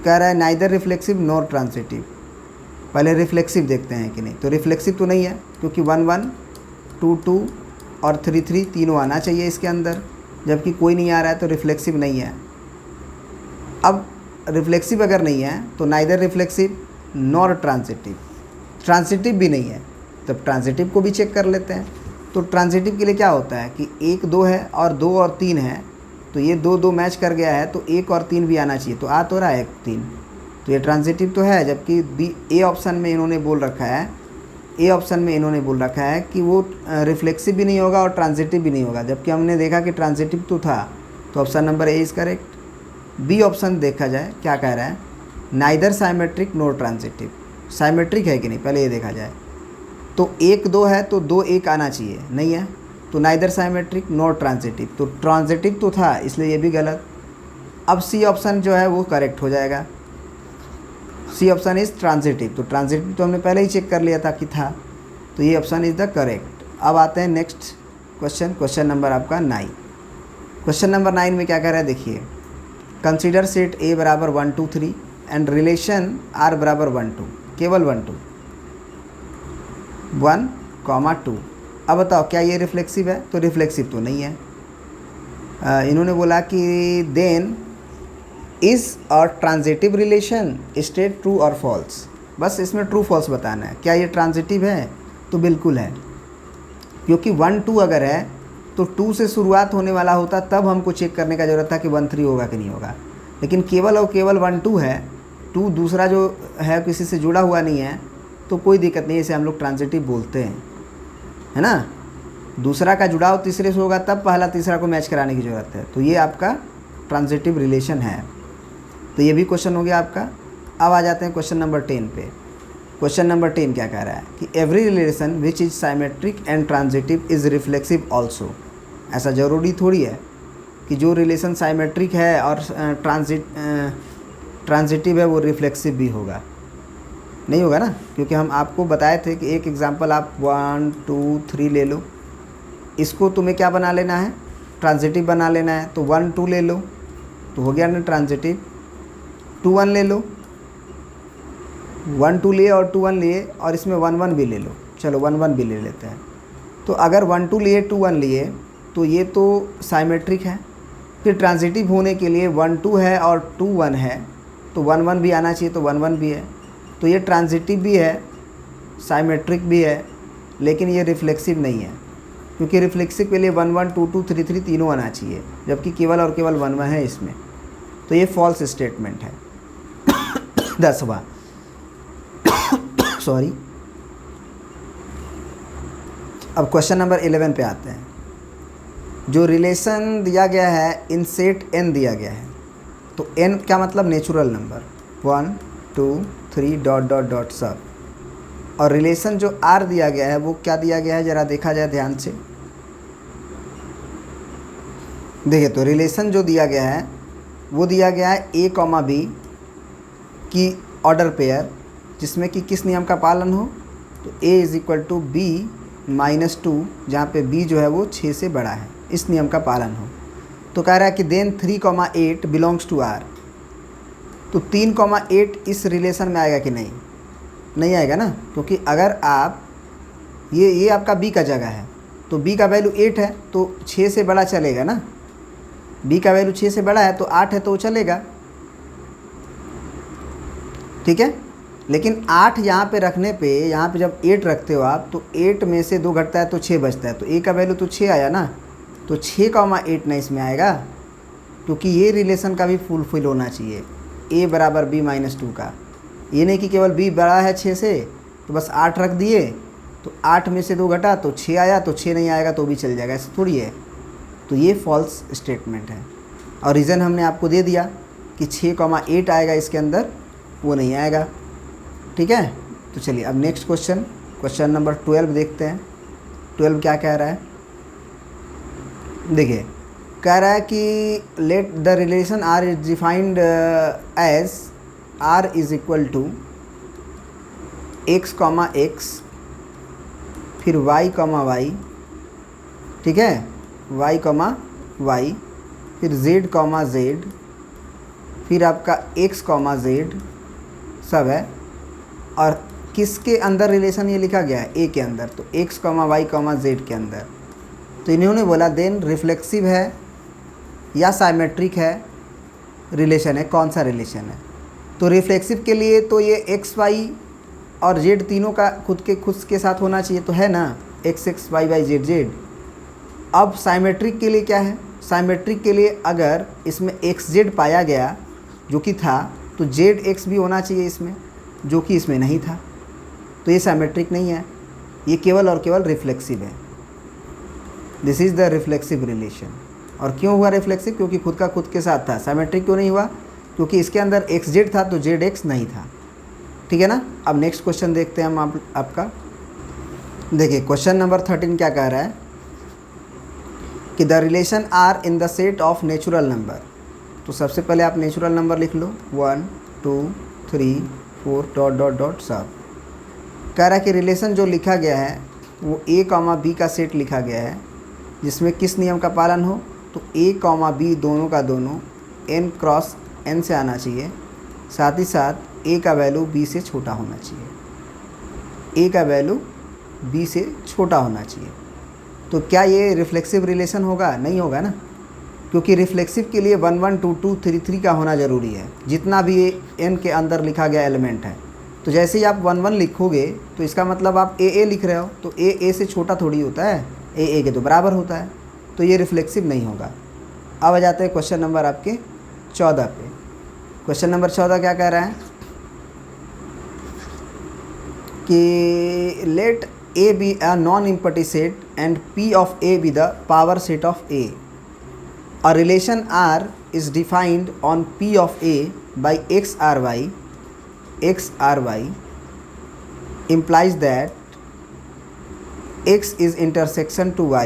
Speaker 1: कह रहा है नाइदर रिफ्लेक्सिव नॉर ट्रांजिटिव। पहले रिफ्लेक्सिव देखते हैं कि नहीं, तो रिफ्लेक्सिव तो नहीं है, क्योंकि 1 1 2 2 और 3 3 तीनों आना चाहिए इसके अंदर, जबकि कोई नहीं आ रहा है तो रिफ्लेक्सिव नहीं है। अब रिफ्लेक्सिव अगर नहीं है तो neither reflexive nor transitive, transitive भी नहीं है, तब ट्रांजिटिव को भी चेक कर लेते हैं। तो ट्रांजिटिव के लिए क्या होता है कि 1 2 है और 2 और 3 है, तो ये 2 2 मैच कर गया है तो 1 और 3 भी आना चाहिए, तो आ तो रहा है 1 3, तो ये ट्रांजिटिव तो है। जबकि बी ए ऑप्शन में इन्होंने बोल रखा है, ए ऑप्शन में इन्होंने बोल रखा है कि वो रिफ्लेक्सिव भी नहीं होगा और ट्रांजिटिव भी नहीं होगा, जबकि हमने देखा कि ट्रांजिटिव तो था। तो option number A is correct. B option देखा जाए क्या कह रहा है, neither symmetric nor transitive. Symmetric है कि नहीं पहले ये देखा जाए, तो 1 2 है तो 2 1 आना चाहिए, नहीं है, तो नाइदर साइमेट्रिक नॉर ट्रांजिटिव, तो ट्रांजिटिव तो था, इसलिए ये भी गलत। अब सी ऑप्शन जो है वो करेक्ट हो जाएगा, सी ऑप्शन इज़ ट्रांजिटिव। तो ट्रांजिटिव तो हमने पहले ही चेक कर लिया था कि था, तो ये ऑप्शन इज़ द करेक्ट। अब आते हैं नेक्स्ट क्वेश्चन, क्वेश्चन नंबर आपका 9। क्वेश्चन नंबर 9 में क्या कह रहा है देखिए, कंसीडर सेट ए बराबर 1 2 3 एंड रिलेशन आर बराबर 1 2, केवल 1 2 1, 2। अब बताओ क्या ये रिफ्लेक्सिव है, तो रिफ्लेक्सिव तो नहीं है। इन्होंने बोला कि then is a transitive relation state true और फॉल्स, बस इसमें ट्रू फॉल्स बताना है। क्या ये ट्रांजिटिव है, तो बिल्कुल है, क्योंकि 1 2 अगर है तो 2 से शुरुआत होने वाला होता तब हमको चेक करने का ज़रूरत था कि 1 3 होगा कि नहीं होगा। लेकिन केवल और केवल 1 2 है, 2 दूसरा जो है किसी से जुड़ा हुआ नहीं है, तो कोई दिक्कत नहीं है, इसे हम लोग ट्रांजिटिव बोलते हैं, है ना। दूसरा का जुड़ाव तीसरे से होगा तब पहला तीसरा को मैच कराने की ज़रूरत है, तो ये आपका ट्रांजिटिव रिलेशन है। तो ये भी क्वेश्चन हो गया आपका। अब आ जाते हैं क्वेश्चन नंबर 10 पे। क्वेश्चन नंबर 10 क्या कह रहा है कि every relation which is symmetric and transitive is reflexive also. ऐसा ज़रूरी थोड़ी है, कि जो रिलेशन साइमेट्रिक है और ट्रांजिटिव है वो रिफ्लेक्सिव भी होगा? नहीं होगा ना, क्योंकि हम आपको बताए थे कि एक एग्जांपल आप 1 2 3 ले लो, इसको तुम्हें क्या बना लेना है, ट्रांजिटिव बना लेना है। तो 1 2 ले लो तो हो गया ना ट्रांजिटिव, 2 1 ले लो, 1 2 लिए और 2 1 लिए और इसमें 1 1 भी ले लो, चलो 1 1 भी ले लेते हैं। तो अगर 1 2 लिए 2 1 लिए तो ये तो साइमेट्रिक है, फिर ट्रांजिटिव होने के लिए 1 2 है और 2 1 है तो 1 1 भी आना चाहिए, तो 1 1 भी है, तो ये ट्रांजिटिव भी है, साइमेट्रिक भी है, लेकिन ये रिफ्लेक्सिव नहीं है, क्योंकि रिफ्लेक्सिव के लिए 1 1 2 2 3 3 तीनों आना चाहिए, जबकि केवल और केवल 1 1 है इसमें, तो ये फॉल्स स्टेटमेंट है। 10वां सॉरी, अब क्वेश्चन नंबर 11 पे आते हैं। जो रिलेशन दिया गया है इन सेट n दिया गया है, तो n क्या मतलब natural number 1 2 3 dot dot dot सब, और रिलेशन जो r दिया गया है वो क्या दिया गया है, ज़रा देखा जाए ध्यान से। देखिए तो रिलेशन जो दिया गया है वो दिया गया है a, b की ऑर्डर पेयर, जिसमें कि किस नियम का पालन हो, तो a = b -2, जहाँ पे b जो है वो 6 से बड़ा है, इस नियम का पालन हो। तो कह रहा है कि देन 3, 8 बिलोंग्स टू r, तो 3, 8 इस रिलेशन में आएगा कि नहीं, नहीं आएगा ना, क्योंकि अगर आप ये आपका b का जगह है, तो b का वैल्यू 8 है तो 6 से बड़ा चलेगा ना, b का वैल्यू 6 से बड़ा है तो 8 है तो वो चलेगा, ठीक है। लेकिन 8 यहाँ पे रखने पे, यहाँ पे जब 8 रखते हो आप, तो 8 में से 2 घटता है तो 6 बचता है, तो a का वैल्यू तो 6 आया ना, तो 6, 8 ना इसमें आएगा, क्योंकि ये रिलेशन का भी फुलफिल होना चाहिए, a = b -2 का। ये नहीं कि केवल b बड़ा है 6 से तो बस 8 रख दिए, तो 8 में से 2 घटा तो 6 आया, तो 6 नहीं आएगा तो भी चल जाएगा, ऐसा थोड़ी है। तो ये फॉल्स स्टेटमेंट है, और रीज़न हमने आपको दे दिया कि 6, 8 आएगा इसके अंदर, वो नहीं आएगा, ठीक है। तो चलिए अब नेक्स्ट क्वेश्चन नंबर 12 देखते हैं। 12 क्या कह रहा है, देखिए कह रहा है कि let the relation r is defined as r = x, x, फिर y, y, ठीक है, y, y, फिर z, z, फिर आपका x, z सब है, और किसके अंदर रिलेशन ये लिखा गया है, a के अंदर, तो x, y, z के अंदर। तो इन्होंने बोला देन रिफ्लेक्सिव है या साइमेट्रिक है रिलेशन है, कौन सा रिलेशन है। तो रिफ्लेक्सिव के लिए तो ये x, y और z तीनों का खुद के साथ होना चाहिए, तो है ना, x, y, z, z। अब साइमेट्रिक के लिए क्या है, साइमेट्रिक के लिए अगर इसमें x, z पाया गया जो कि था, तो z, x भी होना चाहिए इसमें, जो कि इसमें नहीं था, तो ये साइमेट्रिक नहीं है, ये केवल और केवल रिफ्लेक्सिव है। This is the reflexive relation. और क्यों हुआ रिफ्लेक्सिव, क्योंकि खुद के साथ था। साइमेट्रिक क्यों नहीं हुआ, क्योंकि इसके अंदर एक्स जेड था तो जेड एक्स नहीं था, ठीक है ना। अब नेक्स्ट क्वेश्चन देखते हैं हम आपका। देखिए क्वेश्चन नंबर 13 क्या कह रहा है कि the relation R in the set of natural number. तो सबसे पहले आप नेचुरल नंबर लिख लो, 1 2 3 4 डॉट डॉट डॉट सब। कह रहा है कि रिलेशन जो लिखा गया है वो a, b का सेट लिखा गया है, जिसमें किस नियम का पालन हो, तो a, b दोनों का दोनों n क्रॉस n से आना चाहिए, साथ ही साथ a का वैल्यू b से छोटा होना चाहिए, a का वैल्यू b से छोटा होना चाहिए। तो क्या ये रिफ्लेक्सिव रिलेशन होगा, नहीं होगा ना, क्योंकि रिफ्लेक्सिव के लिए 1 1 2 2 3 3 का होना ज़रूरी है, जितना भी n के अंदर लिखा गया एलिमेंट है। तो जैसे ही आप 1 1 लिखोगे तो इसका मतलब आप a लिख रहे हो, तो a से छोटा थोड़ी होता है, a के तो बराबर होता है, तो ये रिफ्लेक्सिव नहीं होगा। अब आ जाते हैं क्वेश्चन नंबर आपके 14 पे। क्वेश्चन नंबर 14 क्या कह रहा है कि late a be a non-empty set and p of a be the power set of a. A relation R is defined on p of a by x r y implies that x is intersection to y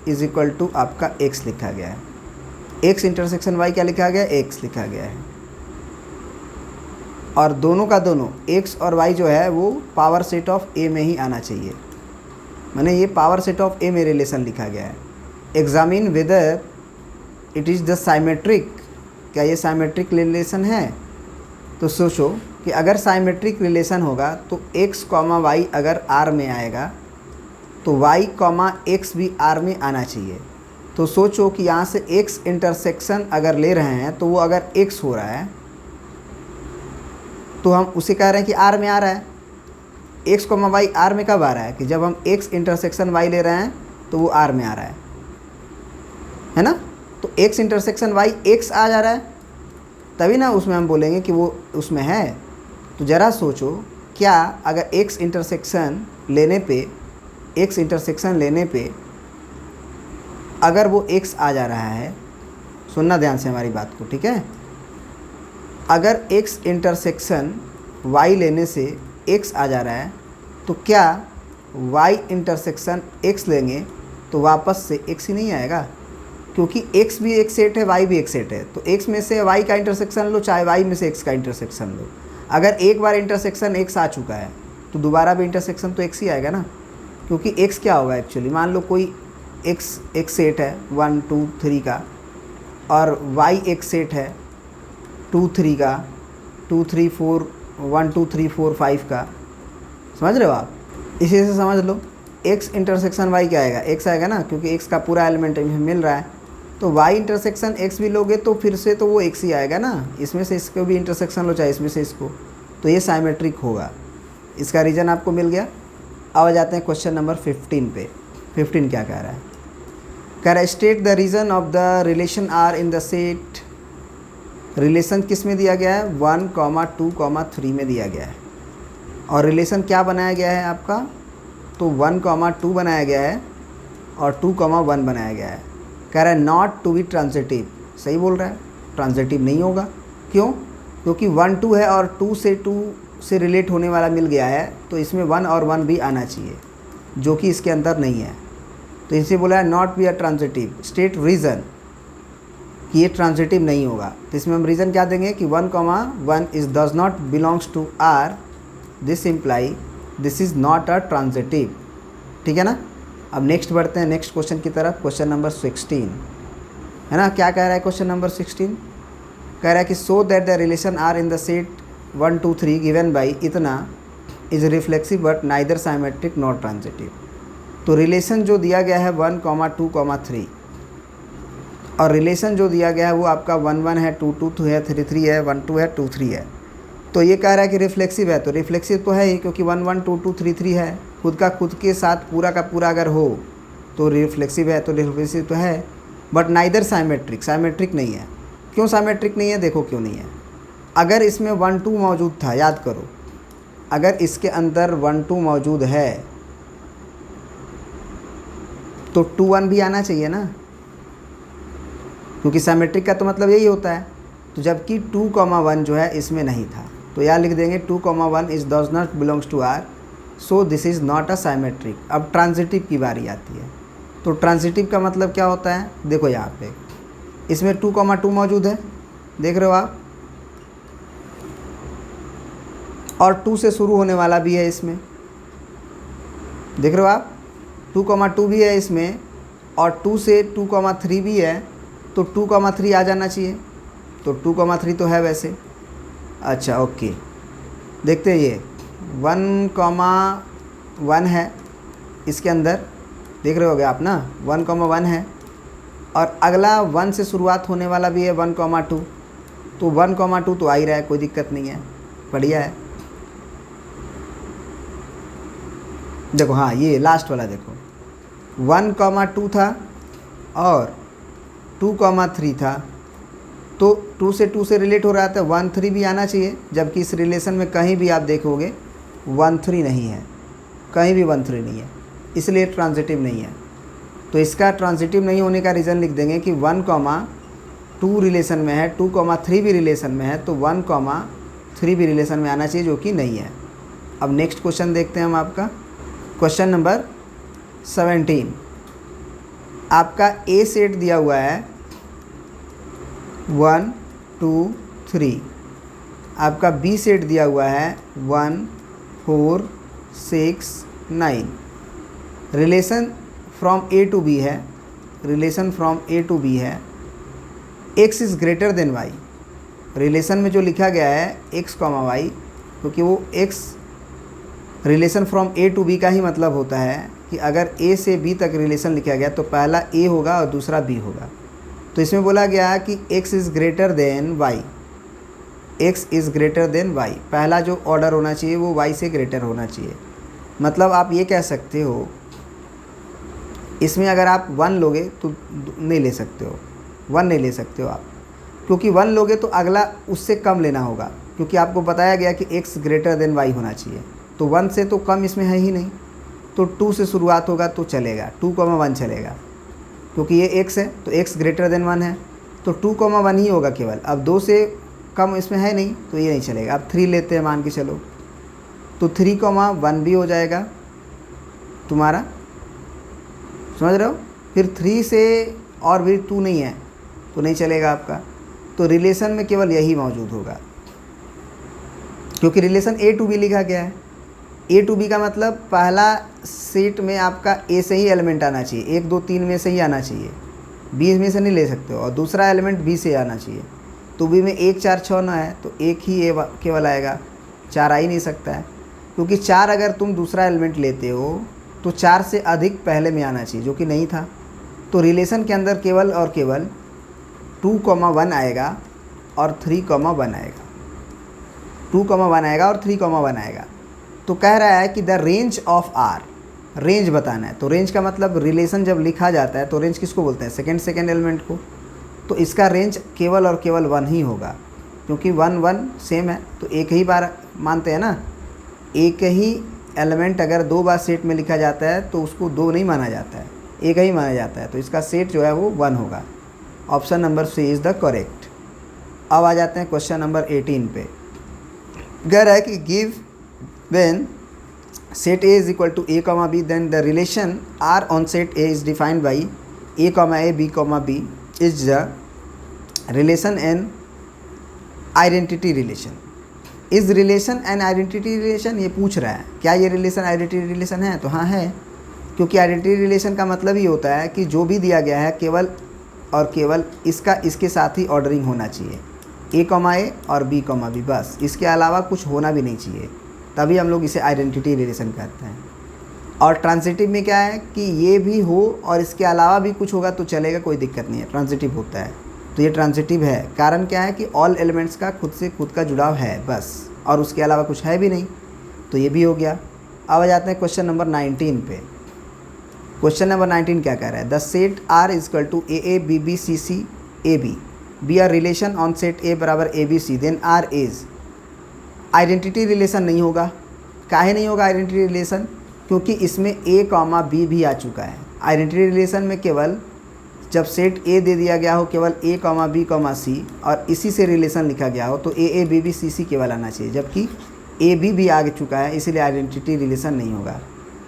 Speaker 1: is equal to आपका x लिखा गया है। एक्स इंटरसेक्शन वाई क्या लिखा गया है, एक्स लिखा गया है। और दोनों का दोनों एक्स और वाई जो है वो पावर सेट ऑफ ए में ही आना चाहिए, माने ये पावर सेट ऑफ ए में रिलेशन लिखा गया है। Examine whether it is the symmetric, क्या ये साइमेट्रिक रिलेशन है? तो सोचो कि अगर साइमेट्रिक रिलेशन होगा तो x कॉमा वाई अगर R में आएगा तो y कॉमा एक्स भी R में आना चाहिए। तो सोचो कि यहाँ से x इंटरसेक्शन अगर ले रहे हैं तो वो अगर x हो रहा है तो हम उसे कह रहे हैं कि R में आ रहा है। x कॉमा वाई R में कब आ रहा है? कि जब हम x इंटरसेक्शन y ले रहे हैं तो वो R में आ रहा है ना। तो x इंटरसेक्शन y x आ जा रहा है, तभी ना उसमें हम बोलेंगे कि वो उसमें है। तो ज़रा सोचो, क्या अगर x इंटरसेक्शन लेने पे अगर वो x आ जा रहा है, सुनना ध्यान से हमारी बात को, ठीक है। अगर x इंटरसेक्शन y लेने से x आ जा रहा है तो क्या y इंटरसेक्शन x लेंगे तो वापस से x ही नहीं आएगा, क्योंकि x भी एक सेट है, y भी एक सेट है। तो x में से y का इंटरसेक्शन लो, चाहे y में से x का इंटरसेक्शन लो। अगर एक बार इंटरसेक्शन x आ चुका है तो दोबारा भी इंटरसेक्शन तो x ही आएगा ना, क्योंकि x क्या होगा एक्चुअली, मान लो कोई x एक सेट है 1 2 3 का और y एक सेट है 2 3 का 2 3 4 1 2 3 4 5 का, समझ रहे हो आप। इसी से समझ लो x इंटरसेक्शन y क्या आएगा, x आएगा ना, क्योंकि x का पूरा एलिमेंट मिल रहा है। तो y इंटरसेक्शन x भी लोगे तो फिर से तो वो x ही आएगा ना, इसमें से इसको भी इंटरसेक्शन लो चाहे इसमें से इसको, तो ये साइमेट्रिक होगा। इसका रीज़न आपको मिल गया। अब आ जाते हैं क्वेश्चन नंबर 15 पे। 15 क्या कह रहा है? कह रहा है state the reason of the relation R in the set. Relation किस में दिया गया है? 1, 2, 3 में दिया गया है। और रिलेशन क्या बनाया गया है आपका? तो 1, 2 बनाया गया है और 2, 1 बनाया गया है। कह रहा है नॉट टू बी ट्रांजिटिव। सही बोल रहा है, ट्रांजिटिव नहीं होगा। क्यों? क्योंकि 1 2 है और 2 से रिलेट होने वाला मिल गया है, तो इसमें 1 और 1 भी आना चाहिए, जो कि इसके अंदर नहीं है। तो इसे बोला है not be a transitive. State reason कि ये ट्रांजिटिव नहीं होगा। तो इसमें हम रीज़न क्या देंगे कि 1, 1 is does not belongs to R, this imply this is not a transitive. ठीक है ना। अब नेक्स्ट बढ़ते हैं नेक्स्ट क्वेश्चन की तरफ। क्वेश्चन नंबर 16 है ना। क्या कह रहा है क्वेश्चन नंबर 16? कह रहा है कि so that the relation R in the set 1 2 3 given by इतना is reflexive but neither symmetric not transitive. तो रिलेशन जो दिया गया है 1, 2, 3 और रिलेशन जो दिया गया है वो आपका 1 1 है, 2 2 है, 3 3 है, 1 2 है, 2 3 है। तो ये कह रहा है कि रिफ्लेक्सिव है, तो रिफ्लेक्सिव तो है ही, क्योंकि 1 1 2 2 3 3 है। खुद का खुद के साथ पूरा का पूरा अगर हो तो रिफ्लेक्सिव है, तो रिफ्लेक्सिव तो है। बट नाइदर साइमेट्रिक, साइमेट्रिक नहीं है। क्यों साइमेट्रिक नहीं है? देखो क्यों नहीं है। अगर इसमें 1 2 मौजूद था, याद करो, अगर इसके अंदर 1 2 मौजूद है तो 2 1 भी आना चाहिए ना, क्योंकि साइमेट्रिक का तो मतलब यही होता है। तो जबकि 2, 1 जो है इसमें नहीं था, तो यहाँ लिख देंगे 2, 1 is does not belongs to R, so this is not a symmetric. अब ट्रांजिटिव की बारी आती है। तो ट्रांजिटिव का मतलब क्या होता है? देखो यहाँ पे इसमें 2, 2 मौजूद है, देख रहे हो आप, और 2 से शुरू होने वाला भी है इसमें, देख रहे हो आप। 2, 2 भी है इसमें और 2 से 2, 3 भी है, तो 2, 3 आ जाना चाहिए। तो 2, 3 तो है वैसे। अच्छा ओके, देखते हैं ये 1, 1 है इसके अंदर, देख रहे होगे आप ना, 1, 1 है और अगला 1 से शुरुआत होने वाला भी है 1, 2। तो 1, 2 तो आ ही रहा है, कोई दिक्कत नहीं है, बढ़िया है। देखो हाँ, ये लास्ट वाला देखो, 1, 2 था और 2, 3 था, तो 2 से रिलेट हो रहा था, 1 3 भी आना चाहिए। जबकि इस रिलेशन में कहीं भी आप देखोगे 1 3 नहीं है, कहीं भी 1 3 नहीं है, इसलिए ट्रांजिटिव नहीं है। तो इसका ट्रांजिटिव नहीं होने का रीज़न लिख देंगे कि 1, 2 रिलेशन में है, 2, 3 भी रिलेशन में है, तो 1, 3 भी रिलेशन में आना चाहिए, जो कि नहीं है। अब नेक्स्ट क्वेश्चन देखते हैं हम आपका। क्वेश्चन नंबर 17 आपका ए सेट दिया हुआ है 1 2 3। आपका बी सेट दिया हुआ है 1 4 6 9। Relation from A to B है, relation from A to B है, x is greater than y। Relation में जो लिखा गया है x कॉमा वाई, क्योंकि वो x relation from A to B का ही मतलब होता है कि अगर a से b तक रिलेशन लिखा गया तो पहला a होगा और दूसरा b होगा। तो इसमें बोला गया है कि x is greater than y, x is greater than y। पहला जो ऑर्डर होना चाहिए वो y से ग्रेटर होना चाहिए। मतलब आप ये कह सकते हो, इसमें अगर आप 1 लोगे तो नहीं ले सकते हो, 1 नहीं ले सकते हो आप, क्योंकि 1 लोगे तो अगला उससे कम लेना होगा, क्योंकि आपको बताया गया कि x ग्रेटर देन y होना चाहिए। तो 1 से तो कम इसमें है ही नहीं, तो 2 से शुरुआत होगा तो चलेगा, 2,1 चलेगा, क्योंकि ये x है तो x ग्रेटर देन 1 है, तो 2,1 ही होगा केवल। अब 2 से कम इसमें है नहीं तो ये नहीं चलेगा। अब 3 लेते हैं मान के चलो, तो 3,1 भी हो जाएगा तुम्हारा, समझ रहे हो। फिर 3 से और भी 2 नहीं है तो नहीं चलेगा आपका। तो रिलेशन में केवल यही मौजूद होगा, क्योंकि रिलेशन ए टू बी लिखा गया है। ए टू बी का मतलब पहला सेट में आपका ए से ही एलिमेंट आना चाहिए, 1 2 3 में से ही आना चाहिए, बी में से नहीं ले सकते हो, और दूसरा एलिमेंट बी से आना चाहिए। तो बी में 1 4 6 9 है तो एक ही ए केवल आएगा, 4 आ ही नहीं सकता है, क्योंकि 4 अगर तुम दूसरा एलिमेंट लेते हो तो 4 से अधिक पहले में आना चाहिए, जो कि नहीं था। तो रिलेशन के अंदर केवल और केवल 2,1 आएगा और 3,1 आएगा, 2,1 आएगा और 3,1 आएगा। तो कह रहा है कि the range of R, range बताना है। तो रेंज का मतलब रिलेशन जब लिखा जाता है तो रेंज किसको बोलते हैं, सेकेंड एलिमेंट को। तो इसका रेंज केवल और केवल 1 ही होगा, क्योंकि 1 1 सेम है तो एक ही बार मानते हैं ना। एक ही एलिमेंट अगर 2 बार सेट में लिखा जाता है तो उसको 2 नहीं माना जाता है, एक ही माना जाता है। तो इसका सेट जो है वो 1 होगा। Option number C is the correct. अब आ जाते हैं क्वेश्चन नंबर 18 पे। कह रहा है कि give when set A is equal to a comma b, then the relation R on set A is defined by a comma a b comma b is the relation and identity relation। इस रिलेशन एंड आइडेंटिटी रिलेशन ये पूछ रहा है, क्या ये रिलेशन आइडेंटिटी रिलेशन है? तो हाँ है, क्योंकि आइडेंटिटी रिलेशन का मतलब ही होता है कि जो भी दिया गया है केवल और केवल इसका इसके साथ ही ऑर्डरिंग होना चाहिए, ए कॉमा ए और बी कॉमा बी, बस इसके अलावा कुछ होना भी नहीं चाहिए, तभी हम लोग इसे आइडेंटिटी रिलेशन कहते हैं। और ट्रांजिटिव में क्या है कि ये भी हो और इसके अलावा भी कुछ होगा तो चलेगा, कोई दिक्कत नहीं है, ट्रांजिटिव होता है। तो ये ट्रांजिटिव है, कारण क्या है कि ऑल एलिमेंट्स का खुद से खुद का जुड़ाव है बस, और उसके अलावा कुछ है भी नहीं, तो ये भी हो गया। अब आ जाते हैं क्वेश्चन नंबर 19 पे। क्वेश्चन नंबर 19 क्या कह रहा है? The set R is equal to A A B B C C A B B R relation on set A बराबर A B C, then R is. Identity relation नहीं होगा। काहे नहीं होगा आइडेंटिटी रिलेशन? क्योंकि इसमें ए कॉमा बी भी आ चुका है। आइडेंटिटी रिलेशन में केवल जब सेट ए दे दिया गया हो केवल ए कॉमा बी कॉमा सी और इसी से रिलेशन लिखा गया हो तो ए ए बी बी सी सी केवल आना चाहिए, जबकि ए बी भी आ चुका है, इसीलिए आइडेंटिटी रिलेशन नहीं होगा।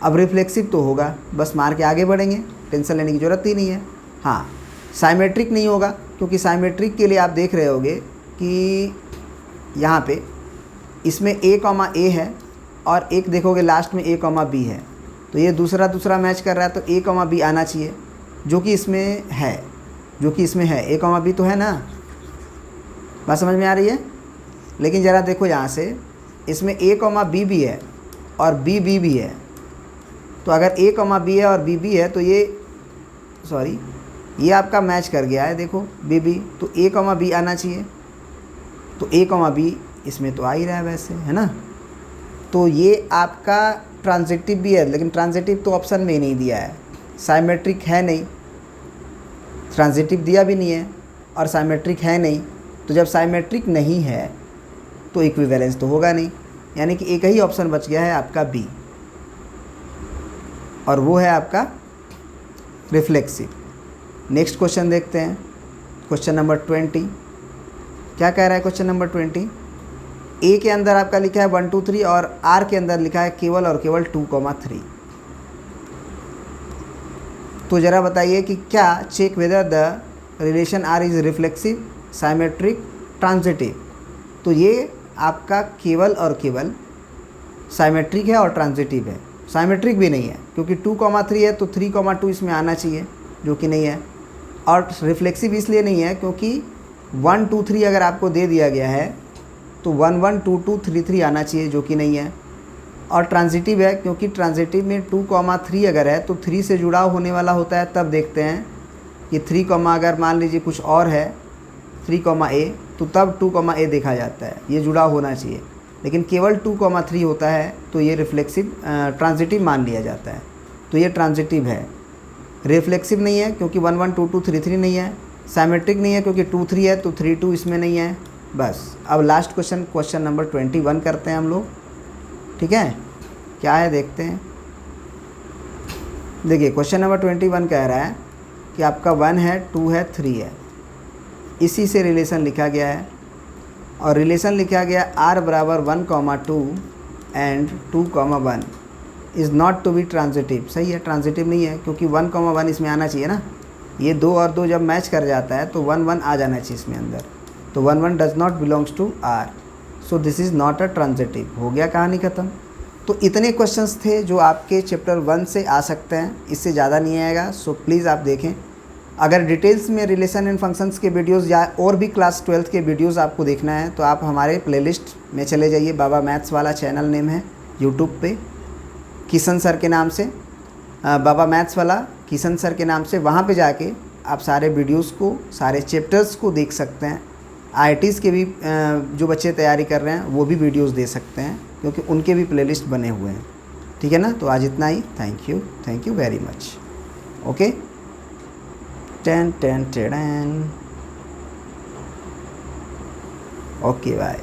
Speaker 1: अब रिफ्लेक्सिव तो होगा, बस मार के आगे बढ़ेंगे, टेंशन लेने की ज़रूरत ही नहीं है। हाँ, साइमेट्रिक नहीं होगा, क्योंकि साइमेट्रिक के लिए आप देख रहे होगे कि यहाँ पे इसमें ए कॉमा ए है और एक देखोगे लास्ट में ए कॉमा बी है, तो ये दूसरा मैच कर रहा है, तो ए कॉमा बी आना चाहिए, जो कि इसमें है, ए कॉमा बी तो है ना, बात समझ में आ रही है। लेकिन ज़रा देखो यहाँ से, इसमें ए कॉमा बी भी है और बी बी भी है, तो अगर ए कॉमा बी है और बी बी है तो ये आपका मैच कर गया है, देखो बी बी, तो ए कॉमा बी आना चाहिए, तो ए कॉमा बी इसमें तो आ ही रहा है वैसे, है ना। तो ये आपका ट्रांजिटिव भी है, लेकिन ट्रांजिटिव तो ऑप्शन में ही नहीं दिया है, साइमेट्रिक है नहीं, ट्रांजिटिव दिया भी नहीं है और साइमेट्रिक है नहीं। तो जब साइमेट्रिक नहीं है तो इक्विवेलेंस तो होगा नहीं, यानी कि एक ही ऑप्शन बच गया है आपका बी, और वो है आपका रिफ्लेक्सिव। नेक्स्ट क्वेश्चन देखते हैं, क्वेश्चन नंबर 20। क्या कह रहा है क्वेश्चन नंबर 20? ए के अंदर आपका लिखा है 1 2 3 और आर के अंदर लिखा है केवल और केवल 2,3। तो ज़रा बताइए कि क्या check whether the relation R is reflexive symmetric, transitive. तो ये आपका केवल और केवल साइमेट्रिक है और ट्रांजिटिव है। साइमेट्रिक भी नहीं है क्योंकि 2,3 है तो 3,2 इसमें आना चाहिए, जो कि नहीं है। और रिफ्लेक्सिव इसलिए नहीं है क्योंकि 1 2 3 अगर आपको दे दिया गया है तो 1 1 2 2 3 3 आना चाहिए, जो कि नहीं है। और ट्रांजिटिव है क्योंकि ट्रांजिटिव में 2,3 अगर है तो 3 से जुड़ाव होने वाला होता है। तब देखते हैं कि 3, अगर मान लीजिए कुछ और है 3,a तो तब 2,a देखा जाता है, ये जुड़ाव होना चाहिए। लेकिन केवल 2,3 होता है तो ये रिफ्लेक्सिव ट्रांजिटिव मान लिया जाता है, तो ये ट्रांजिटिव है। रिफ्लेक्सिव नहीं है क्योंकि 1 1 2 2 3 3 नहीं है। साइमेट्रिक नहीं है क्योंकि 2 3 है तो 3 2 इसमें नहीं है। बस अब लास्ट क्वेश्चन नंबर 21 करते हैं हम लोग, ठीक है। क्या है देखते हैं। देखिए क्वेश्चन नंबर 21 कह रहा है कि आपका 1 है, 2 है, 3 है, इसी से रिलेशन लिखा गया है। और रिलेशन लिखा गया r बराबर 1,2 and 2,1 is not to be transitive. सही है, ट्रांजिटिव नहीं है क्योंकि 1,1 इसमें आना चाहिए ना। ये 2 और 2 जब मैच कर जाता है तो 1 1 आ जाना चाहिए इसमें अंदर। तो 1 1 does not belongs to r, so this is not a transitive. हो गया, कहानी ख़त्म। तो इतने क्वेश्चंस थे जो आपके चैप्टर 1 से आ सकते हैं, इससे ज़्यादा नहीं आएगा। सो प्लीज़ आप देखें। अगर डिटेल्स में रिलेशन एंड फंक्शंस के वीडियोस या और भी क्लास 12th के वीडियोस आपको देखना है तो आप हमारे प्लेलिस्ट में चले जाइए। बाबा मैथ्स वाला चैनल नेम है यूट्यूब पे, किशन सर के नाम से, बाबा मैथ्स वाला किशन सर के नाम से। वहाँ पे जाके आप सारे वीडियोस को, सारे चैप्टर्स को देख सकते हैं। IITs के भी जो बच्चे तैयारी कर रहे हैं वो भी वीडियोस दे सकते हैं क्योंकि उनके भी प्लेलिस्ट बने हुए हैं, ठीक है ना। तो आज इतना ही। Thank you very much. Okay, 10 10 10। Okay, bye.